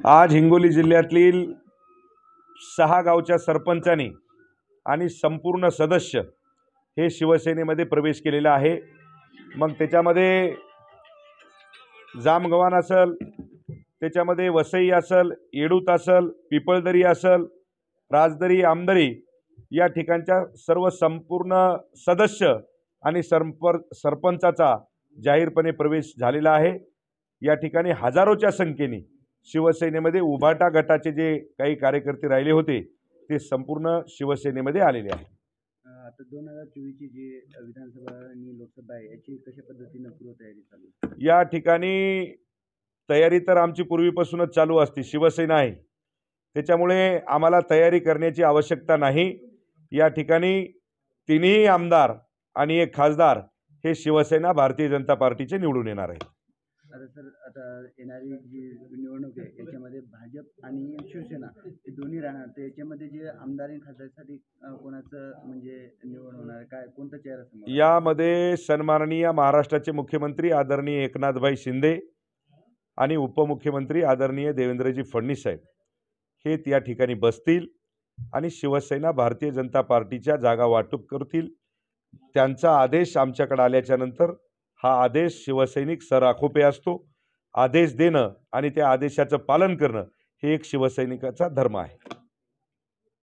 आज हिंगोली जिल्ह्यातील 6 गावच्या सरपंचांनी आणि संपूर्ण सदस्य हे शिवसेनेमध्ये प्रवेश केलेला आहे। मग त्याच्यामध्ये जामगव्हाण असेल, त्याच्यामध्ये वसई असेल, येडूत असेल, पिपळदरी असेल, राजदरी, आमदरी या ठिकाणच्या सर्व संपूर्ण सदस्य आणि सरपंचाचा जाहीरपणे प्रवेश झालेला आहे। या ठिकाणी हजारोच्या संख्येने शिवसेनेमध्ये उभाटा गटाचे जे काही कार्यकर्ते राहिले होते ते संपूर्ण शिवसेनेमध्ये आलेले आहेत। आता 2024 ची जी विधानसभा आणि लोकसभा आहे याची कशा पद्धतीने पूर्वतयारी चालू आहे? या ठिकाणी तयारी तर आमची पूर्वीपासूनच चालू असते, शिवसेना आहे त्याच्यामुळे आम्हाला तयारी करण्याची आवश्यकता नाही। या ठिकाणी तिन्ही आमदार आणि एक खासदार हे शिवसेना भारतीय जनता पार्टीचे निवडून येणार आहे। आता सर, आता येणारी जी निवडणूक आहे याच्यामध्ये भाजप आणि शिवसेना हे दोन्ही राहणार, तर याच्यामध्ये जे आमदार आणि खासदारसाठी कोणाचं म्हणजे निवड होणार, काय कोणता चेहरा समोर? यामध्ये सन्माननीय महाराष्ट्राचे मुख्यमंत्री आदरणीय एकनाथभाई शिंदे आणि उपमुख्यमंत्री आदरणीय देवेंद्रजी फडणवीस साहेब हे त्या ठिकाणी बसतील आणि शिवसेना भारतीय जनता पार्टीच्या जागा वाटप करतील। त्यांचा आदेश आमच्याकडे आल्याच्या नंतर हा आदेश शिवसैनिक सराखोपे असतो। आदेश देणं आणि त्या आदेशाचं पालन करणं हे एक शिवसैनिकाचा धर्म आहे।